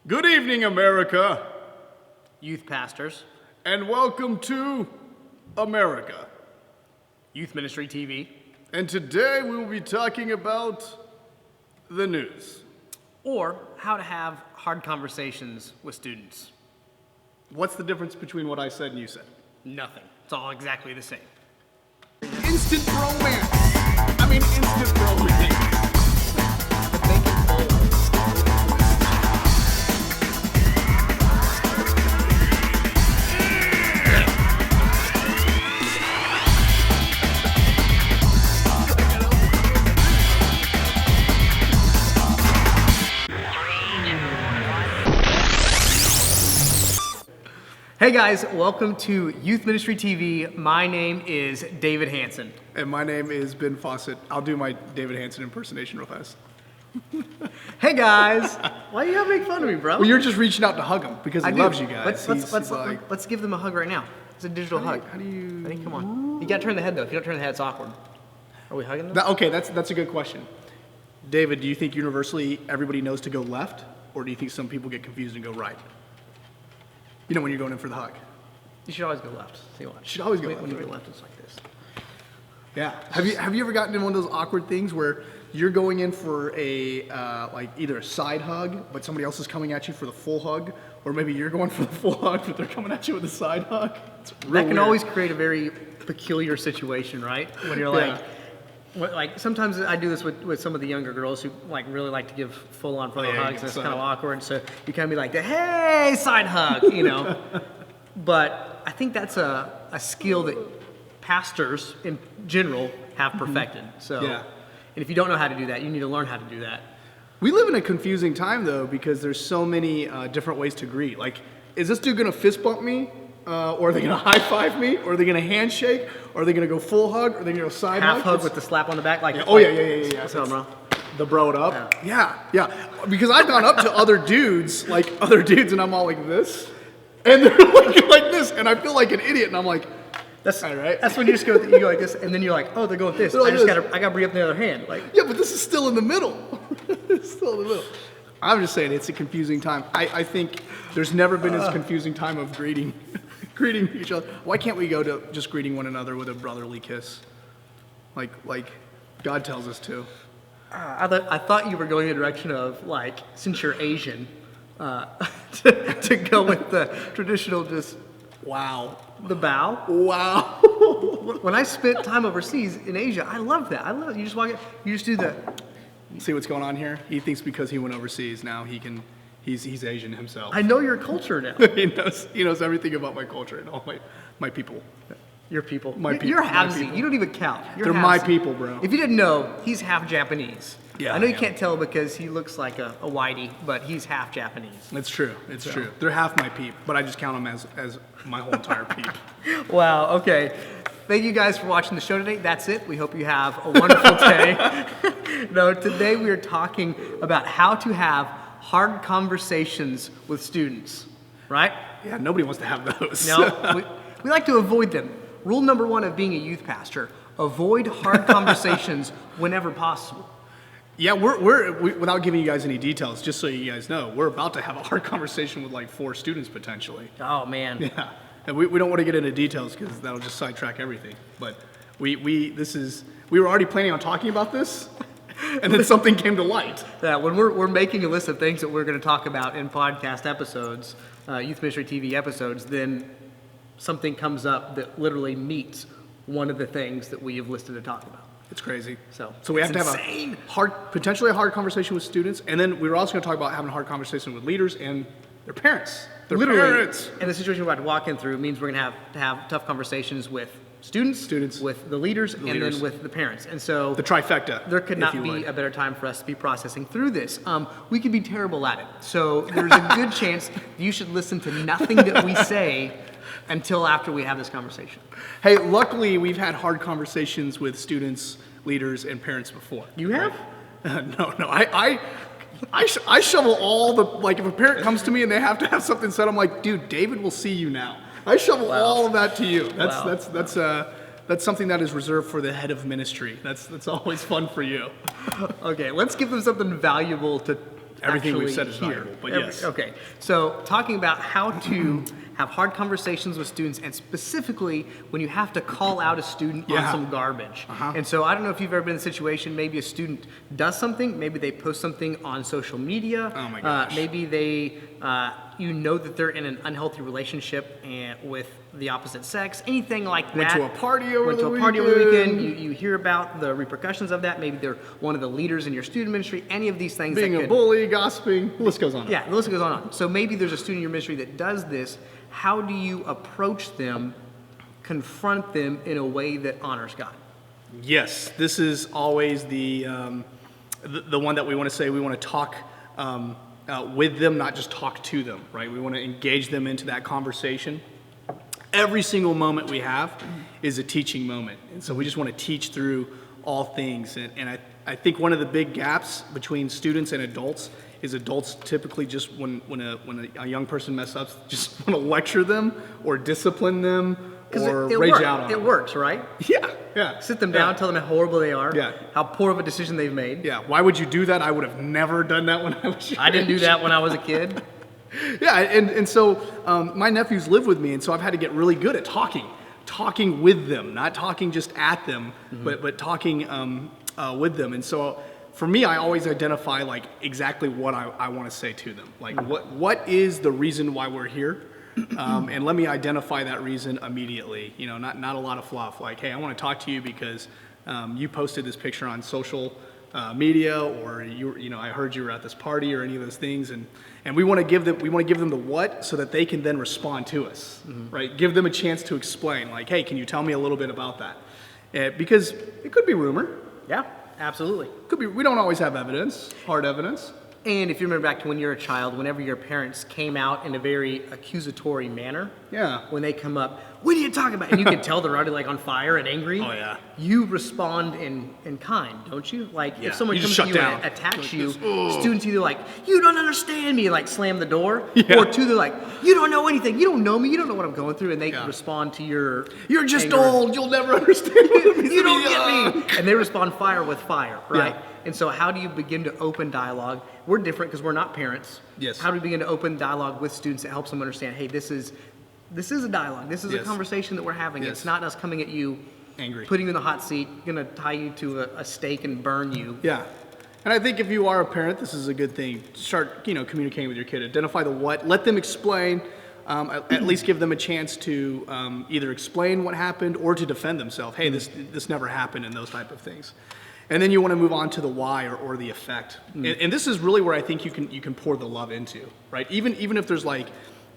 Good evening, America, Youth pastors, and welcome to America. Youth Ministry TV, And today we will be talking about the news. or how to have hard conversations with students. What's the difference between what I said and you said? Nothing. It's all exactly the same. Instant romance. Instant romance. Hey guys, welcome to Youth Ministry TV. My name is David Hansen. And my name is Ben Fawcett. I'll do my David Hansen impersonation real fast. Hey guys, why are you making fun of me, bro? Well, you're just reaching out to hug him because he loves you guys. Let's give them a hug right now. It's a digital hug. How do you? Ready? Come on. You gotta turn the head though. If you don't turn the head, it's awkward. Are we hugging them? Okay, that's a good question. David, do you think universally everybody knows to go left, or do you think some people get confused and go right? You know, when you're going in for the hug. You should always go left. See what? Should always go When left, you go right? left, it's like this. Yeah. Have you ever gotten in one of those awkward things where you're going in for a like either a side hug, but somebody else is coming at you for the full hug, or maybe you're going for the full hug, but they're coming at you with a side hug? That can always create a very peculiar situation, right? When you're Yeah. like sometimes I do this with some of the younger girls who like really like to give full on frontal Oh, yeah, hugs, and it's side kind of hug. awkward. So you kind of be like, hey, side hug, you know. But I think that's a skill that pastors in general have perfected. So, Yeah. and if you don't know how to do that, you need to learn how to do that. We live in a confusing time though because there's so many different ways to greet. Like, is this dude gonna fist bump me? Or are they gonna high five me? Or are they gonna handshake? Or are they gonna go full hug? Or are they gonna go side Half hug? hug with the slap on the back, like Oh yeah. What's up, bro? The bro it up. Yeah. Because I've gone up to other dudes, and I'm all like this. And they're like this, and I feel like an idiot, and I'm like, That's all right. That's when you just go. You go like this, and then you're like, oh, they're going with this. They're like I this. gotta bring up the other hand. Like, yeah, but this is still in the middle. It's still in the middle. I'm just saying it's a confusing time. I think there's never been as confusing time of greeting each other. Why can't we go to just greeting one another with a brotherly kiss? Like God tells us to. I thought you were going in the direction of like, since you're Asian, to go with the traditional just Wow. the bow. Wow. When I spent time overseas in Asia, I love that. I love it. You just walk in, you just do the. See what's going on here? He thinks because he went overseas now he's Asian himself. I know your culture now. He knows everything about my culture and all my people. Your people. My You're people, my halvesy. people. You don't even count. You're They're my halvesy. people, bro. If you didn't know, he's half Japanese. Yeah, I know you yeah. can't tell because he looks like a whitey, but he's half Japanese. It's true. It's true. They're half my peep, but I just count them as my whole entire peep. Wow, okay. Thank you guys for watching the show today. That's it. We hope you have a wonderful day. No, today we are talking about how to have hard conversations with students, right? Yeah, nobody wants to have those. No, we like to avoid them. Rule number one of being a youth pastor, avoid hard conversations whenever possible. Yeah, we without giving you guys any details, just so you guys know, we're about to have a hard conversation with like 4 students potentially. Oh, man. Yeah, and we don't want to get into details because that'll just sidetrack everything. But we were already planning on talking about this, and then something came to light. Yeah, when we're making a list of things that we're going to talk about in podcast episodes, Youth Ministry TV episodes, then something comes up that literally meets one of the things that we have listed to talk about. It's crazy. So we have it's to have insane. potentially a hard conversation with students, and then we were also going to talk about having a hard conversation with leaders and their parents. Their Literally, parents. and the situation we're about to walk in through means we're going to have tough conversations with students, with the leaders, and leaders. then with the parents. And so The trifecta. there could if not you be would. a better time for us to be processing through this. We could be terrible at it. So there's a good chance you should listen to nothing that we say until after we have this conversation. Hey, luckily we've had hard conversations with students, leaders, and parents before. You have? No. I shovel all the, like, if a parent comes to me and they have to have something said, I'm like, dude, David will see you now. I shovel all of that to you. That's something that is reserved for the head of ministry. That's always fun for you. Okay, let's give them something valuable to Everything we've actually said is hear. valuable, but yes. Okay, so talking about how to have hard conversations with students, and specifically when you have to call out a student on Yeah. some garbage. And so I don't know if you've ever been in a situation, maybe a student does something, maybe they post something on social media. Oh my gosh. Maybe they, you know that they're in an unhealthy relationship with the opposite sex, anything like that. Went to a party over Went the to a party over the weekend. weekend. You hear about the repercussions of that. Maybe they're one of the leaders in your student ministry. Any of these things Being that a could, bully, gossiping, the list goes on. yeah, the list goes on. So maybe there's a student in your ministry that does this. How do you approach them, confront them in a way that honors God? Yes, this is always the one that we want to say. We want to talk with them, not just talk to them, right? We want to engage them into that conversation. Every single moment we have is a teaching moment, and so we just want to teach through all things. And I think one of the big gaps between students and adults is adults typically just when a young person messes up, just want to lecture them or discipline them or it rage works. out on It them. works, right? Yeah. Sit them down, tell them how horrible they are, Yeah. how poor of a decision they've made. Yeah, why would you do that? I would have never done that when I was your I didn't do age. that when I was a kid. Yeah, and so my nephews live with me, and so I've had to get really good at talking with them, not talking just at them, but talking with them. And so for me, I always identify like exactly what I want to say to them. Like what is the reason why we're here? And let me identify that reason immediately. You know, not a lot of fluff. Like, hey, I want to talk to you because you posted this picture on social media, or I heard you were at this party, or any of those things, and we want to give them the what, so that they can then respond to us, right? Give them a chance to explain. Like, hey, can you tell me a little bit about that? Because it could be rumor. Yeah, absolutely. Could be. We don't always have evidence, hard evidence. And if you remember back to when you were a child, whenever your parents came out in a very accusatory manner, Yeah. when they come up, what are you talking about? And you can tell they're already like on fire and angry. Oh, yeah. You respond in kind, don't you? Like Yeah. if someone You comes just to shut you down. and attacks Like you, this, "Ugh." students either like, you don't understand me, like slam the door, Yeah. or two, they're like, you don't know anything, you don't know me, you don't know what I'm going through, and they Yeah. respond to your You're just anger. old. You'll never understand. What it means You to don't be get young. me. And they respond fire with fire, right? Yeah. And so how do you begin to open dialogue? We're different because we're not parents. Yes. How do we begin to open dialogue with students that helps them understand, hey, this is a dialogue. This is a Yes. conversation that we're having. Yes. It's not us coming at you, Angry. putting you in the hot seat, gonna tie you to a stake and burn you. Yeah. And I think if you are a parent, this is a good thing. Start, communicating with your kid. Identify the what. Let them explain. At least give them a chance to either explain what happened or to defend themselves. Hey, this never happened, and those type of things. And then you want to move on to the why or the effect. And this is really where I think you can pour the love into, right? Even if there's like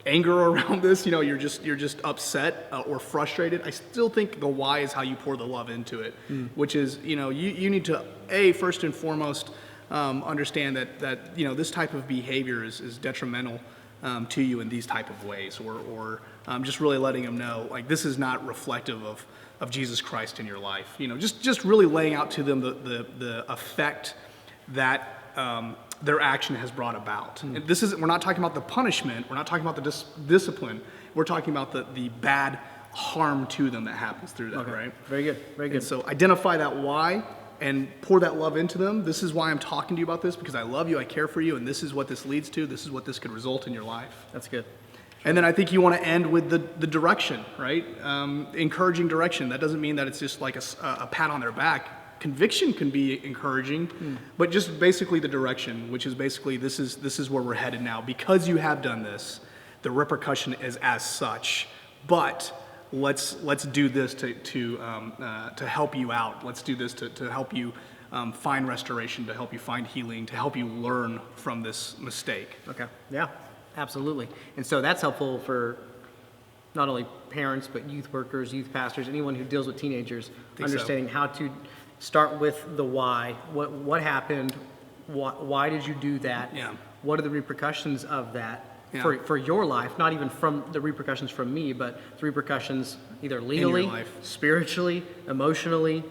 anger around this, you're just upset or frustrated. I still think the why is how you pour the love into it, which is you need to first and foremost understand that this type of behavior is detrimental to you in these type of ways, or just really letting them know like this is not reflective of Jesus Christ in your life. Just really laying out to them the effect that their action has brought about. And we're not talking about the punishment, we're not talking about the discipline, we're talking about the bad harm to them that happens through that, right? Very good. Very good. And so identify that why and pour that love into them. This is why I'm talking to you about this, because I love you, I care for you, and this is what this leads to. This is what this could result in your life. That's good. And then I think you want to end with the direction, right? Encouraging direction. That doesn't mean that it's just like a pat on their back. Conviction can be encouraging, but just basically the direction, which is basically this is where we're headed now. Because you have done this, the repercussion is as such. But let's do this to help you out. Let's do this to help you find restoration, to help you find healing, to help you learn from this mistake. Okay. Yeah, absolutely. And so that's helpful for not only parents, but youth workers, youth pastors, anyone who deals with teenagers, understanding how to start with the why. What happened? Why did you do that? Yeah. What are the repercussions of that? Yeah. For your life, not even from the repercussions from me, but the repercussions either legally, life. spiritually, emotionally,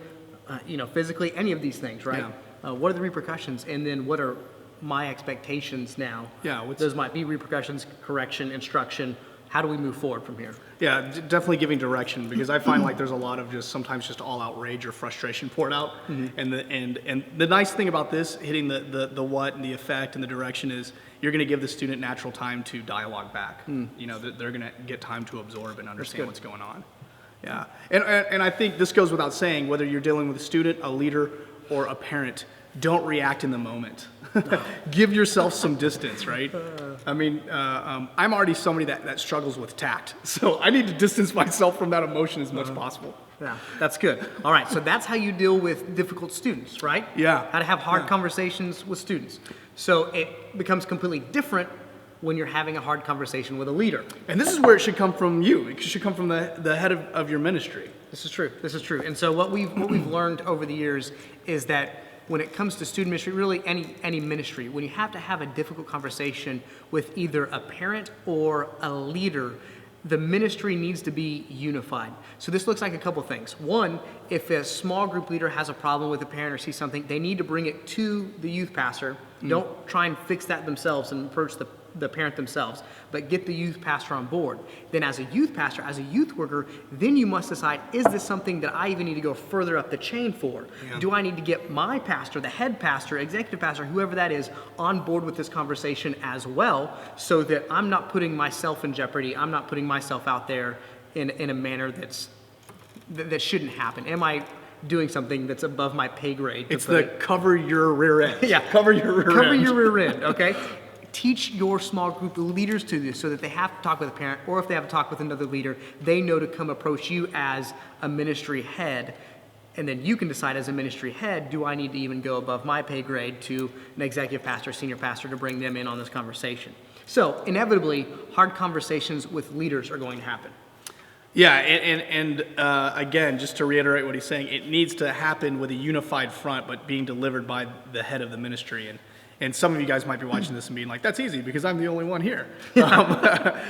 physically, any of these things, right? Yeah. What are the repercussions, and then what are my expectations now? Yeah, Those might be repercussions, correction, instruction, how do we move forward from here? Yeah, definitely giving direction, because I find like there's a lot of sometimes just all outrage or frustration poured out. And the nice thing about this, hitting the what and the effect and the direction, is you're going to give the student natural time to dialogue back. You know, they're going to get time to absorb and understand what's going on. Yeah, and I think this goes without saying, whether you're dealing with a student, a leader, or a parent, don't react in the moment. Give yourself some distance, right? I mean, I'm already somebody that struggles with tact, so I need to distance myself from that emotion as much as possible. Yeah, that's good. All right, so that's how you deal with difficult students, right? Yeah. How to have hard conversations with students. So it becomes completely different when you're having a hard conversation with a leader. And this is where it should come from you. It should come from the head of your ministry. This is true. This is true. And so what we've learned over the years is that when it comes to student ministry, really any ministry, when you have to have a difficult conversation with either a parent or a leader, the ministry needs to be unified. So this looks like a couple things. One, if a small group leader has a problem with a parent or sees something, they need to bring it to the youth pastor. Don't try and fix that themselves and approach the parent themselves, but get the youth pastor on board. Then as a youth pastor, as a youth worker, then you must decide, is this something that I even need to go further up the chain for? Yeah. Do I need to get my pastor, the head pastor, executive pastor, whoever that is, on board with this conversation as well, so that I'm not putting myself in jeopardy, I'm not putting myself out there in a manner that shouldn't happen? Am I doing something that's above my pay grade? It's the cover your rear end. Yeah. Cover your rear end. Cover your rear end, okay? Teach your small group of leaders to this so that they have to talk with a parent, or if they have to talk with another leader, they know to come approach you as a ministry head. And then you can decide as a ministry head, do I need to even go above my pay grade to an executive pastor, senior pastor, to bring them in on this conversation? So inevitably, hard conversations with leaders are going to happen. Yeah, and again, just to reiterate what he's saying, it needs to happen with a unified front, but being delivered by the head of the ministry. And some of you guys might be watching this and being like, that's easy because I'm the only one here.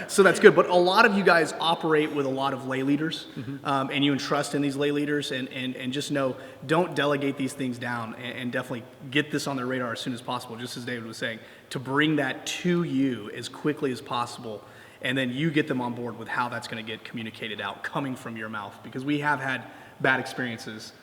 So that's good. But a lot of you guys operate with a lot of lay leaders, and you entrust in these lay leaders, and just know, don't delegate these things down, and definitely get this on their radar as soon as possible, just as David was saying, to bring that to you as quickly as possible. And then you get them on board with how that's going to get communicated out, coming from your mouth. Because we have had bad experiences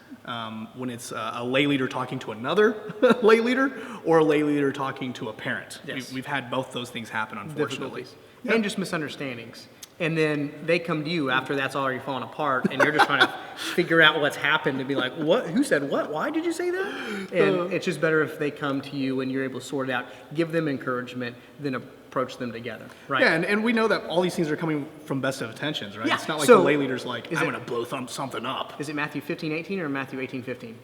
when it's a lay leader talking to another lay leader, or a lay leader talking to a parent. Yes. We've had both those things happen, unfortunately. Difficulties. And just misunderstandings. And then they come to you after that's already fallen apart, and you're just trying to figure out what's happened and be like, what? Who said what? Why did you say that? And it's just better if they come to you and you're able to sort it out, give them encouragement, then approach them together, right? Yeah, and we know that all these things are coming from best of intentions, right? Yeah, It's not like so the lay leader's like, is I'm it- going to blow something up. Is it Matthew 15:18 or Matthew 18:15?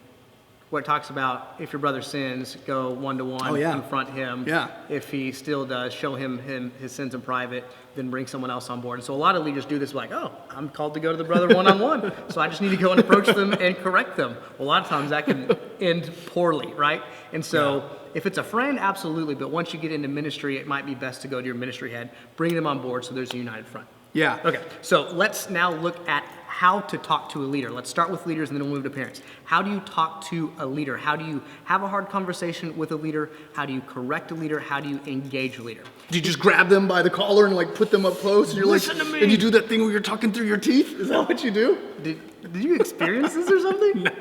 Where it talks about if your brother sins, go one-to-one, Oh, yeah. confront him. Yeah. If he still does, show him his sins in private, then bring someone else on board. And so a lot of leaders do this like, oh, I'm called to go to the brother one-on-one, so I just need to go and approach them and correct them. Well, a lot of times that can end poorly, right? And so if it's a friend, absolutely, but once you get into ministry, it might be best to go to your ministry head, bring them on board so there's a united front. Yeah. Okay, so let's now look at how to talk to a leader. Let's start with leaders and then we'll move to parents. How do you talk to a leader? How do you have a hard conversation with a leader? How do you correct a leader? How do you engage a leader? Do you just grab them by the collar and like put them up close, and you're Listen like, to me. and you do that thing where you're talking through your teeth? Is that what you do? Did you experience this or something? No.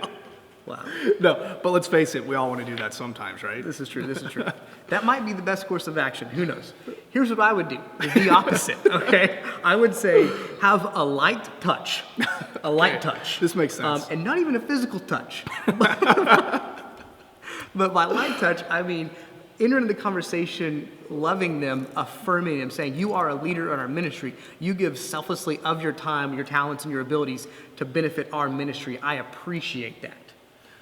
Wow. No, but let's face it, we all want to do that sometimes, right? This is true. This is true. That might be the best course of action. Who knows? Here's what I would do. The opposite, okay? I would say have a light touch. A light touch. This makes sense. And not even a physical touch. But by light touch, I mean enter into the conversation, loving them, affirming them, saying, you are a leader in our ministry. You give selflessly of your time, your talents, and your abilities to benefit our ministry. I appreciate that.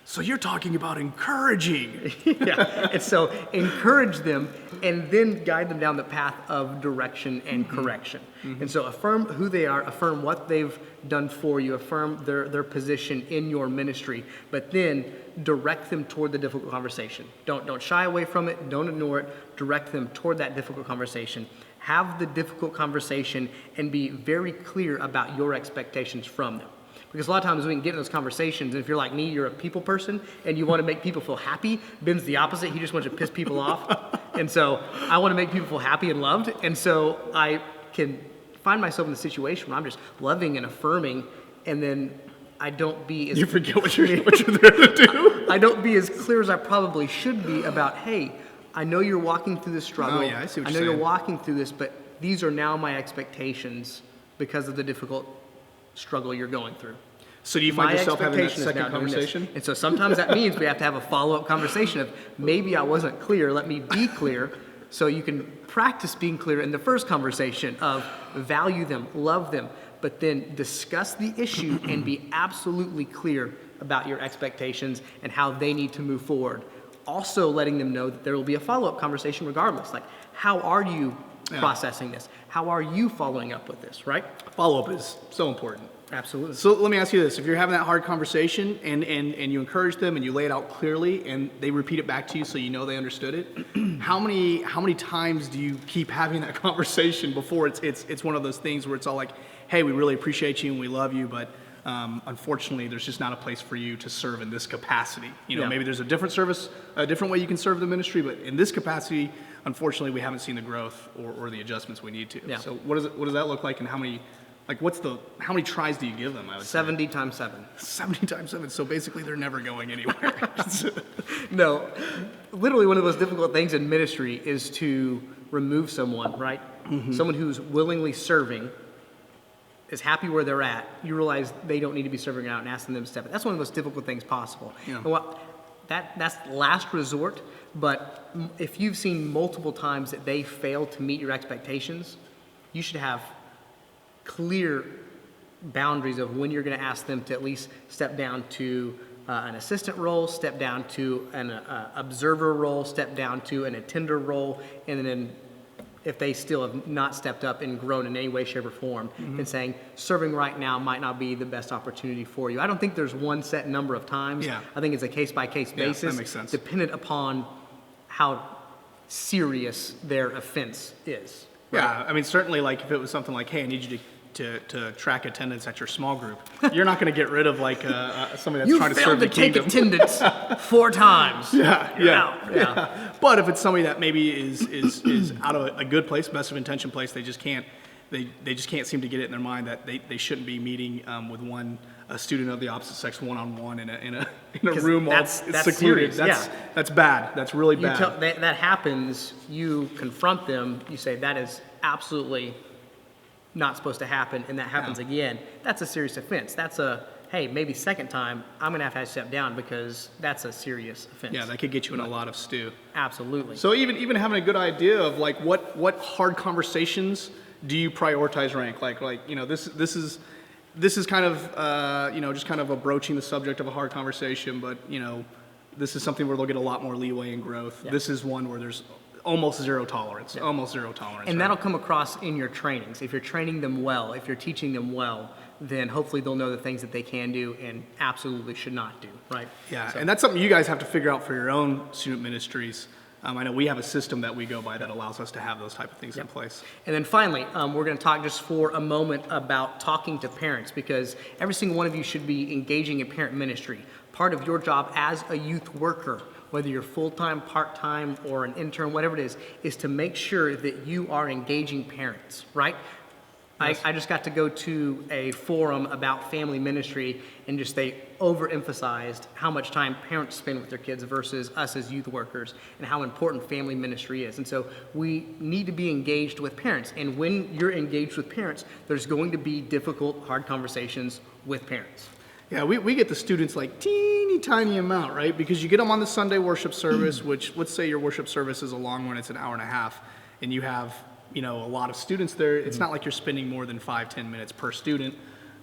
So you're talking about encouraging. Yeah. And so encourage them and then guide them down the path of direction and correction. And so affirm who they are, affirm what they've done for you, affirm their position in your ministry, but then direct them toward the difficult conversation. Don't shy away from it, don't ignore it, direct them toward that difficult conversation. Have the difficult conversation and be very clear about your expectations from them. Because a lot of times we can get in those conversations, and if you're like me, you're a people person, and you want to make people feel happy. Ben's the opposite. He just wants to piss people off. And so I want to make people feel happy and loved. And so I can find myself in the situation where I'm just loving and affirming, and then I don't be as You forget what you're there to do. I don't be as clear as I probably should be about, hey, I know you're walking through this struggle. Oh, yeah, I see what know you're you're saying. walking through this, but these are now my expectations because of the difficult struggle you're going through. So do you find My yourself having that expectation is now second doing this. conversation? And so sometimes that means we have to have a follow-up conversation of maybe I wasn't clear, let me be clear, so you can practice being clear in the first conversation of value them, love them, but then discuss the issue and be absolutely clear about your expectations and how they need to move forward. Also letting them know that there will be a follow-up conversation regardless, like how are you processing this? How are you following up with this, right? Follow-up is so important. Absolutely. So let me ask you this. If you're having that hard conversation and you encourage them and you lay it out clearly and they repeat it back to you so you know they understood it, how many times do you keep having that conversation before it's one of those things where it's all like, hey, we really appreciate you and we love you, but unfortunately there's just not a place for you to serve in this capacity. You know, Yeah. maybe there's a different service, a different way you can serve the ministry, but in this capacity, unfortunately we haven't seen the growth or the adjustments we need to. Yeah. So what does that look like and how many tries do you give them? I would say? 70 times 7. 70 times 7. So basically, they're never going anywhere. No, literally one of the most difficult things in ministry is to remove someone, right? Someone who's willingly serving, is happy where they're at. You realize they don't need to be serving out and asking them to step in. That's one of the most difficult things possible. Yeah. And that's last resort, but if you've seen multiple times that they fail to meet your expectations, you should have clear boundaries of when you're going to ask them to at least step down to an assistant role, step down to an observer role, step down to an attender role, and then if they still have not stepped up and grown in any way, shape, or form, then saying serving right now might not be the best opportunity for you. I don't think there's one set number of times. Yeah. I think it's a case-by-case Yeah, basis, that makes sense. dependent upon how serious their offense is. Yeah, I mean, certainly, like if it was something like, hey, I need you to track attendance at your small group, you're not going to get rid of like somebody that's You trying to failed serve to the take kingdom. attendance 4 times. Yeah, You're yeah, out. Yeah. But if it's somebody that maybe is out of a good place, best of intention place, they just can't seem to get it in their mind that they shouldn't be meeting with a student of the opposite sex one-on-one in a 'Cause room all that's secluded. serious, That's bad. That's really You bad. that happens, you confront them, you say that is absolutely not supposed to happen, and that happens again. That's a serious offense. That's hey, maybe second time, I'm going to have to step down because that's a serious offense. Yeah, that could get you in a lot of stew. Absolutely. So even having a good idea of like what hard conversations do you prioritize rank? Like this is kind of just kind of broaching the subject of a hard conversation, but this is something where they'll get a lot more leeway and growth. Yeah. This is one where there's almost zero tolerance. Almost zero tolerance. And right? that'll come across in your trainings. If you're training them well, if you're teaching them well, then hopefully they'll know the things that they can do and absolutely should not do, right? Yeah, So- and that's something you guys have to figure out for your own student ministries. I know we have a system that we go by that allows us to have those type of things in place. And then finally, we're going to talk just for a moment about talking to parents, because every single one of you should be engaging in parent ministry. Part of your job as a youth worker, whether you're full-time, part-time, or an intern, whatever it is to make sure that you are engaging parents, right? Yes. I just got to go to a forum about family ministry, and just they overemphasized how much time parents spend with their kids versus us as youth workers, and how important family ministry is. And so we need to be engaged with parents. And when you're engaged with parents, there's going to be difficult, hard conversations with parents. Yeah, we get the students like teeny tiny amount, right? Because you get them on the Sunday worship service, which let's say your worship service is a long one, it's an hour and a half, and you have a lot of students there. It's not like you're spending more than 5-10 minutes per student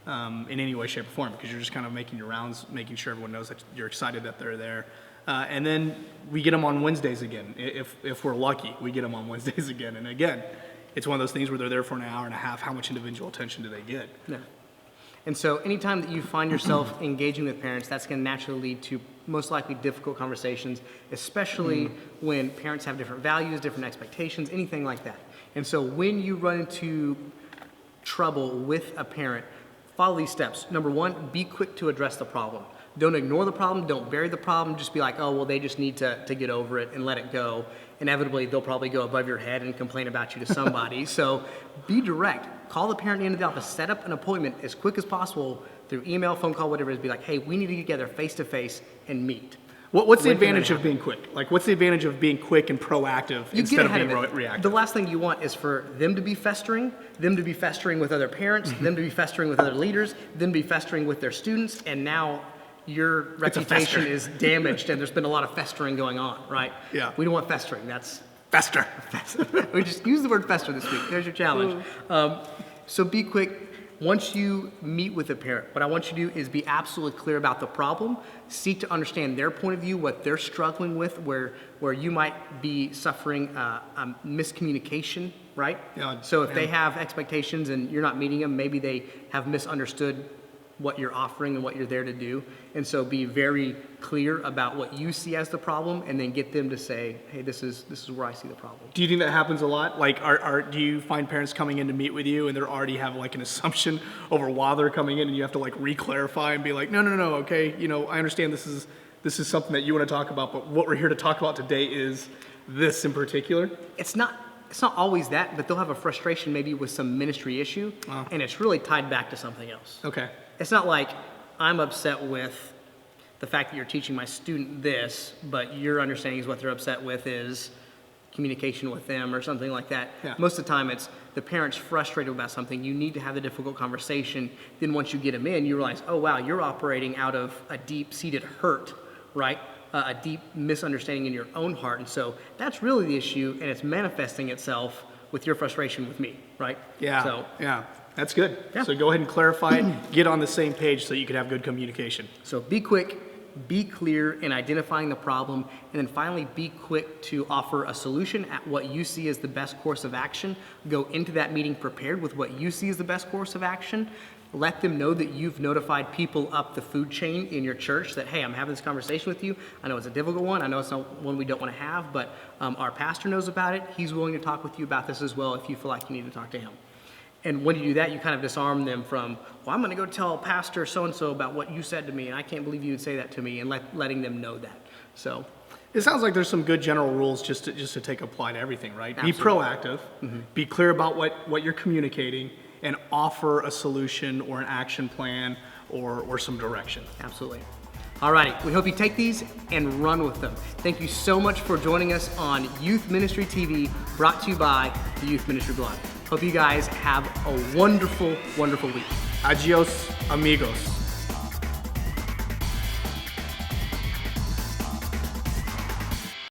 in any way, shape, or form, because you're just kind of making your rounds, making sure everyone knows that you're excited that they're there. And then we get them on Wednesdays again. If we're lucky, we get them on Wednesdays again. And again, it's one of those things where they're there for an hour and a half. How much individual attention do they get? Yeah. And so anytime that you find yourself engaging with parents, that's going to naturally lead to most likely difficult conversations, especially when parents have different values, different expectations, anything like that. And so when you run into trouble with a parent, follow these steps. Number 1, be quick to address the problem. Don't ignore the problem. Don't bury the problem. Just be like, oh, well, they just need to get over it and let it go. inevitably they'll probably go above your head and complain about you to somebody. So be direct. Call the parent into the office. Set up an appointment as quick as possible through email, phone call, whatever it is. Be like, hey, we need to get together face to face and meet. What's the When can advantage that of being quick? Like, what's the advantage of being quick and proactive You instead get of ahead being of it. reactive? The last thing you want is for them to be festering with other parents, them to be festering with other leaders, them to be festering with their students, and now your reputation fester. is damaged and there's been a lot of festering going on, right? Yeah. We don't want festering. That's Fester. we just use the word fester this week. There's your challenge. So be quick. Once you meet with a parent, what I want you to do is be absolutely clear about the problem, seek to understand their point of view, what they're struggling with, where you might be suffering miscommunication, right? Yeah, So if yeah. they have expectations and you're not meeting them, maybe they have misunderstood what you're offering and what you're there to do. And so be very clear about what you see as the problem and then get them to say, hey, this is where I see the problem. Do you think that happens a lot? Like, do you find parents coming in to meet with you and they're already have like an assumption over why they're coming in, and you have to like re-clarify and be like, no, okay, I understand this is something that you want to talk about, but what we're here to talk about today is this in particular? It's not always that, but they'll have a frustration maybe with some ministry issue, and it's really tied back to something else. Okay. It's not like I'm upset with the fact that you're teaching my student this, but your understanding is what they're upset with is communication with them or something like that. Yeah. Most of the time it's the parent's frustrated about something. You need to have the difficult conversation. Then once you get them in, you realize, oh wow, you're operating out of a deep-seated hurt, right? A deep misunderstanding in your own heart. And so that's really the issue, and it's manifesting itself with your frustration with me, right? Yeah. So Yeah. That's good. Yeah. So go ahead and clarify it, get on the same page so you can have good communication. So be quick, be clear in identifying the problem, and then finally be quick to offer a solution at what you see as the best course of action. Go into that meeting prepared with what you see as the best course of action. Let them know that you've notified people up the food chain in your church that, hey, I'm having this conversation with you. I know it's a difficult one. I know it's not one we don't want to have, but our pastor knows about it. He's willing to talk with you about this as well if you feel like you need to talk to him. And when you do that, you kind of disarm them from, well, I'm going to go tell Pastor so-and-so about what you said to me, and I can't believe you would say that to me, and letting them know that. So It sounds like there's some good general rules just to take apply to everything, right? Absolutely. Be proactive, be clear about what you're communicating, and offer a solution or an action plan or some direction. absolutely. All righty, we hope you take these and run with them. Thank you so much for joining us on Youth Ministry TV, brought to you by the Youth Ministry Blog. Hope you guys have a wonderful, wonderful week. Adios, amigos.